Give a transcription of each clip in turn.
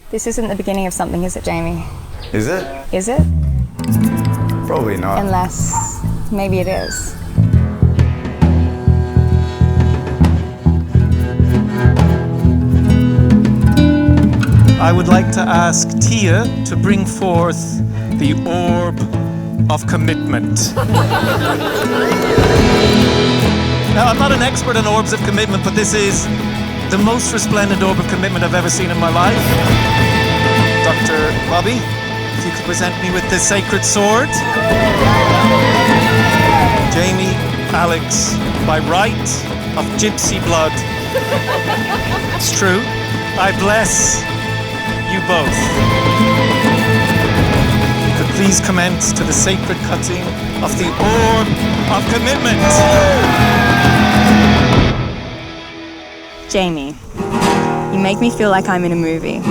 This isn't the beginning of something, is it, Jamie? Is it? Is it? Probably not. Unless maybe it is. I would like to ask Tia to bring forth the orb of commitment. Now, I'm not an expert on orbs of commitment, but this is the most resplendent orb of commitment I've ever seen in my life. Dr. Bobby, if you could present me with the sacred sword. Jamie, Alex, by right of gypsy blood. It's true. I bless you both. Could please commence to the sacred cutting of the orb of commitment. Jamie, you make me feel like I'm in a movie.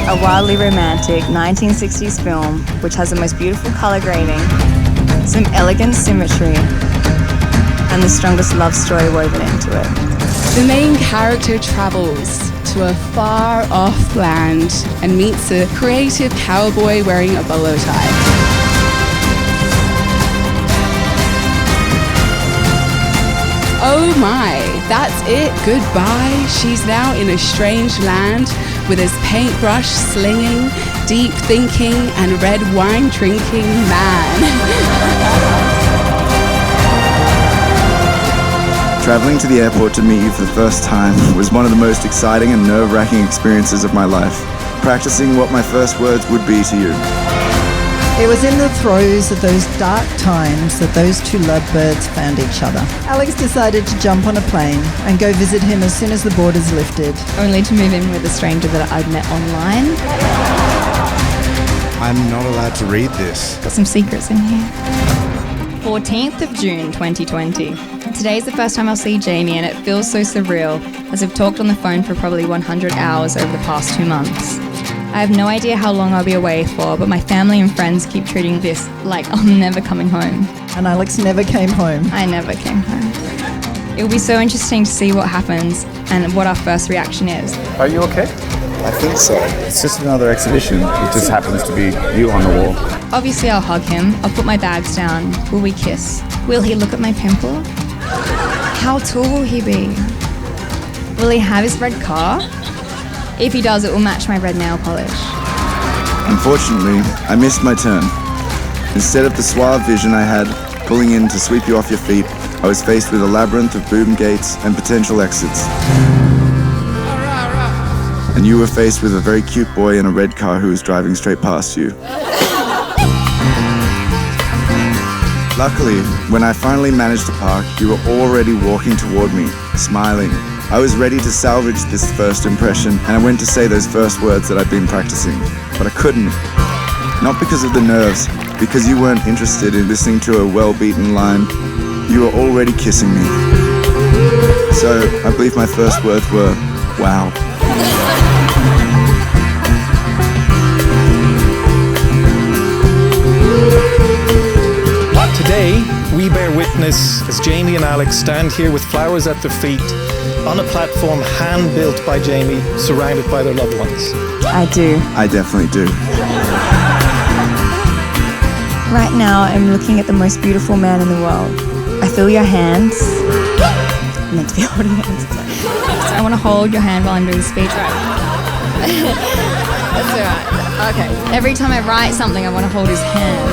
A wildly romantic 1960s film which has the most beautiful color grading, some elegant symmetry, and the strongest love story woven into it. The main character travels to a far-off land and meets a creative cowboy wearing a bolo tie. Oh my, that's it, goodbye. She's now in a strange land with his paintbrush slinging, deep thinking, and red wine drinking man. Traveling to the airport to meet you for the first time was one of the most exciting and nerve-wracking experiences of my life. Practicing what my first words would be to you. It was in the throes of those dark times that those two lovebirds found each other. Alex decided to jump on a plane and go visit him as soon as the borders lifted. Only to move in with a stranger that I'd met online. I'm not allowed to read this. Got some secrets in here. 14th of June 2020. Today's the first time I'll see Jamie and it feels so surreal as I've talked on the phone for probably 100 hours over the past 2 months. I have no idea how long I'll be away for, but my family and friends keep treating this like I'm never coming home. And Alex never came home. I never came home. It will be so interesting to see what happens and what our first reaction is. Are you okay? I think so. It's just another exhibition. It just happens to be you on the wall. Obviously I'll hug him, I'll put my bags down. Will we kiss? Will he look at my pimple? How tall will he be? Will he have his red car? If he does, it will match my red nail polish. Unfortunately, I missed my turn. Instead of the suave vision I had, pulling in to sweep you off your feet, I was faced with a labyrinth of boom gates and potential exits. And you were faced with a very cute boy in a red car who was driving straight past you. Luckily, when I finally managed to park, you were already walking toward me, smiling. I was ready to salvage this first impression, and I went to say those first words that I'd been practicing, but I couldn't. Not because of the nerves, because you weren't interested in listening to a well-beaten line. You were already kissing me. So I believe my first words were, wow. Today, we bear witness as Jamie and Alex stand here with flowers at their feet on a platform hand-built by Jamie, surrounded by their loved ones. I do. I definitely do. Right now, I'm looking at the most beautiful man in the world. I feel your hands. I'm meant to be holding hands. So I want to hold your hand while I'm doing the speech, right? That's alright. Okay. Every time I write something, I want to hold his hand.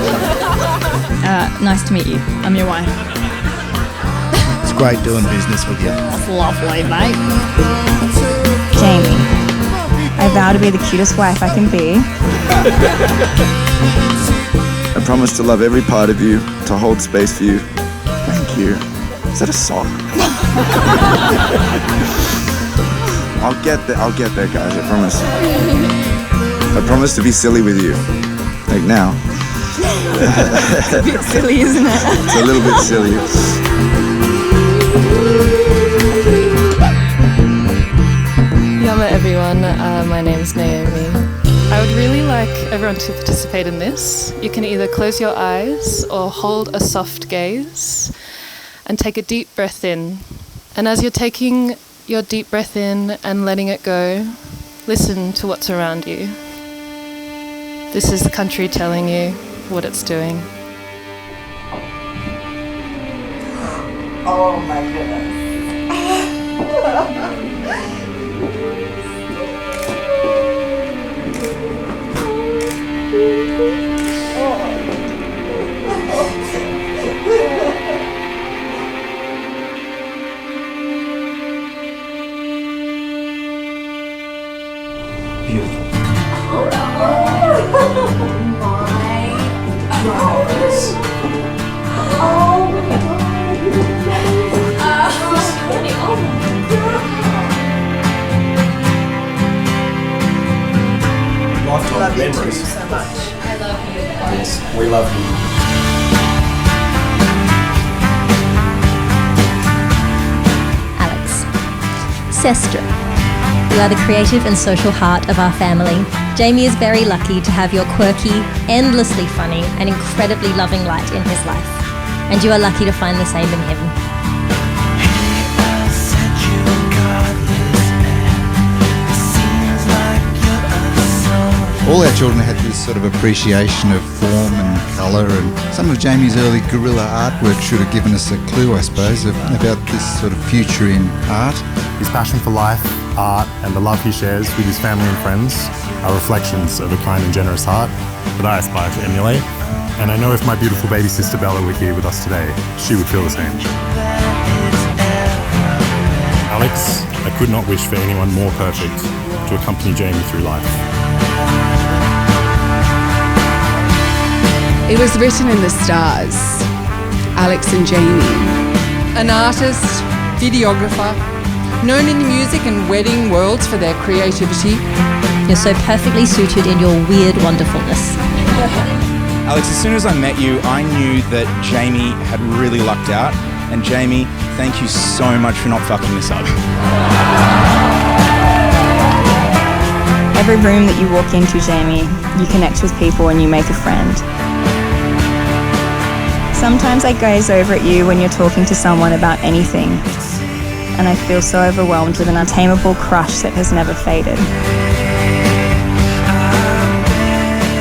Nice to meet you. I'm your wife. It's great doing business with you. That's lovely, mate. Jamie, I vow to be the cutest wife I can be. I promise to love every part of you, to hold space for you. Thank you. Is that a sock? I'll get there, guys, I promise. I promise to be silly with you. Like now. It's a bit silly, isn't it? It's a little bit silly. Yama everyone, my name's Naomi. I would really like like everyone to participate in this. You can either close your eyes or hold a soft gaze and take a deep breath in. And as you're taking your deep breath in and letting it go, listen to what's around you. This is the country telling you what it's doing. Oh my goodness. Beautiful. Lifetime memories. So much. I love you. Yes, we love you. Alex. Sestra. You are the creative and social heart of our family. Jamie is very lucky to have your quirky, endlessly funny, and incredibly loving light in his life. And you are lucky to find the same in him. All our children had this sort of appreciation of form and colour, and some of Jamie's early guerrilla artwork should have given us a clue, I suppose, about this sort of future in art. His passion for life, art, and the love he shares with his family and friends are reflections of a kind and generous heart that I aspire to emulate. And I know if my beautiful baby sister Bella were here with us today, she would feel the same. Alex, I could not wish for anyone more perfect to accompany Jamie through life. It was written in the stars, Alex and Jamie. An artist, videographer, known in the music and wedding worlds for their creativity. You're so perfectly suited in your weird wonderfulness. Alex, as soon as I met you, I knew that Jamie had really lucked out. And Jamie, thank you so much for not fucking this up. Every room that you walk into, Jamie, you connect with people and you make a friend. Sometimes I gaze over at you when you're talking to someone about anything, and I feel so overwhelmed with an untamable crush that has never faded.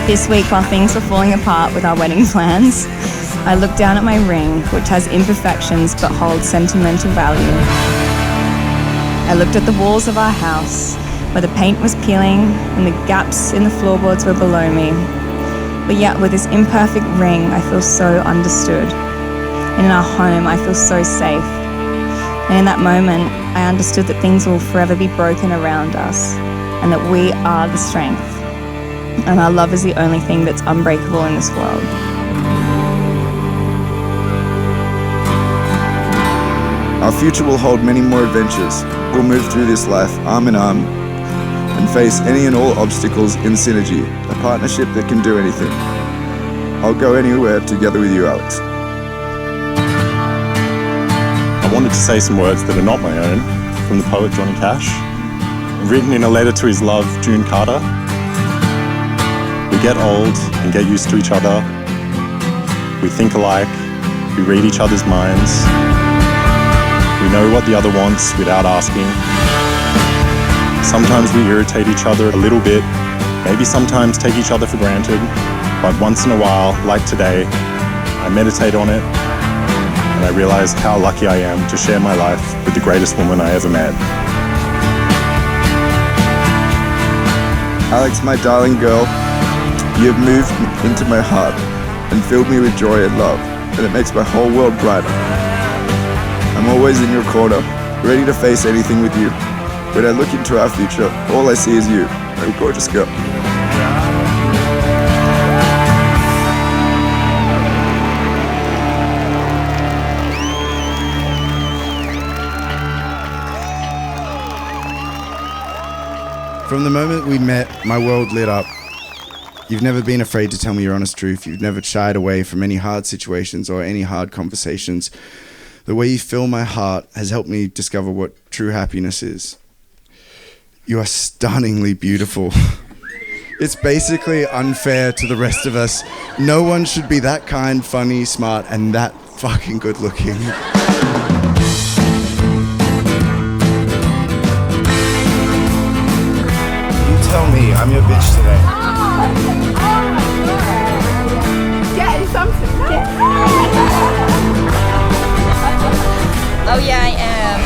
This week, while things were falling apart with our wedding plans, I looked down at my ring, which has imperfections but holds sentimental value. I looked at the walls of our house, where the paint was peeling and the gaps in the floorboards were below me. But yet, with this imperfect ring, I feel so understood. And in our home, I feel so safe. And in that moment, I understood that things will forever be broken around us, and that we are the strength. And our love is the only thing that's unbreakable in this world. Our future will hold many more adventures. We'll move through this life arm in arm and face any and all obstacles in synergy, a partnership that can do anything. I'll go anywhere together with you, Alex. I wanted to say some words that are not my own, from the poet Johnny Cash, written in a letter to his love, June Carter. We get old and get used to each other. We think alike, we read each other's minds. We know what the other wants without asking. Sometimes we irritate each other a little bit, maybe sometimes take each other for granted, but once in a while, like today, I meditate on it and I realize how lucky I am to share my life with the greatest woman I ever met. Alex, my darling girl, you have moved into my heart and filled me with joy and love, and it makes my whole world brighter. I'm always in your corner, ready to face anything with you. When I look into our future, all I see is you, my gorgeous girl. From the moment we met, my world lit up. You've never been afraid to tell me your honest truth. You've never shied away from any hard situations or any hard conversations. The way you fill my heart has helped me discover what true happiness is. You are stunningly beautiful. It's basically unfair to the rest of us. No one should be that kind, funny, smart, and that fucking good looking. You tell me, I'm your bitch today. Getting something. Oh yeah, I am.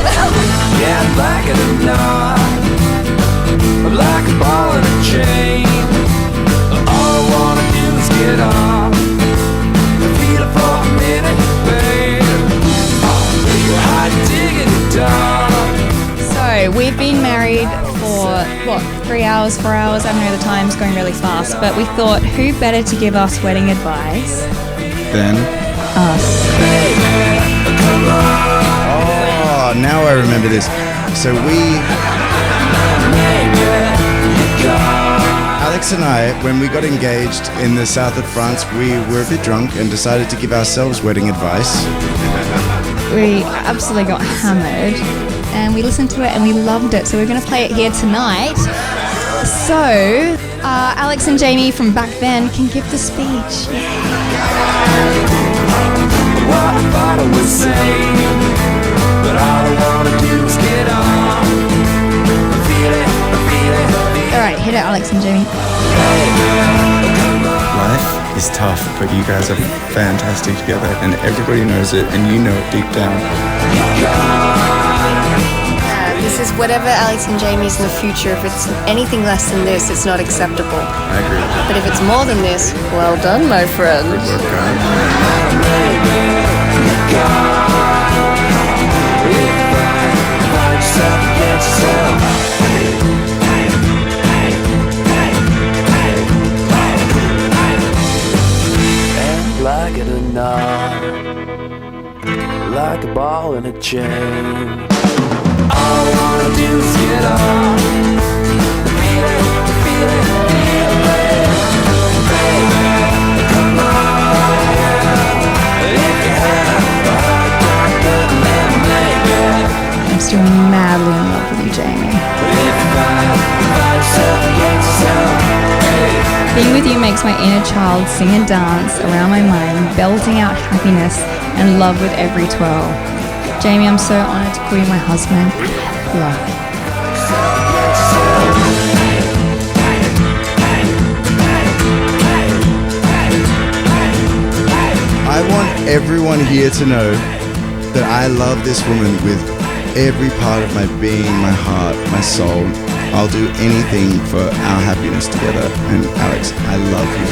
Yeah, I'd like it or not. I'm like a ball and a chain. All I wanna do is get on. Feel it for a minute, babe. Hot diggity dog. So we've been married for 3 hours, 4 hours. I don't know, the time's going really fast. But we thought, who better to give us wedding advice Then? us? Oh, now I remember this. So Alex and I, when we got engaged in the south of France, we were a bit drunk and decided to give ourselves wedding advice. We absolutely got hammered and we listened to it and we loved it. So we're going to play it here tonight. So Alex and Jamie from back then can give the speech. What I thought I was saying, but all I wanna do is get on. Feel it. All right, hit it, Alex and Jamie. Life is tough, but you guys are fantastic together, and everybody knows it, and you know it deep down. This is whatever Alex and Jamie's in the future. If it's anything less than this, it's not acceptable. I agree. But if it's more than this, well done, my friend. Good work, guys. Like it or not, like a ball and a chain. All I wanna do is get on. Feel it, baby. Come on, if you have a heart, then maybe. I'm still madly in love with you, Jamie. Being with you makes my inner child sing and dance around my mind, belting out happiness and love with every twirl. Jamie, I'm so honored to call you my husband. Love. I want everyone here to know that I love this woman with every part of my being, my heart, my soul. I'll do anything for our happiness together. And Alex, I love you.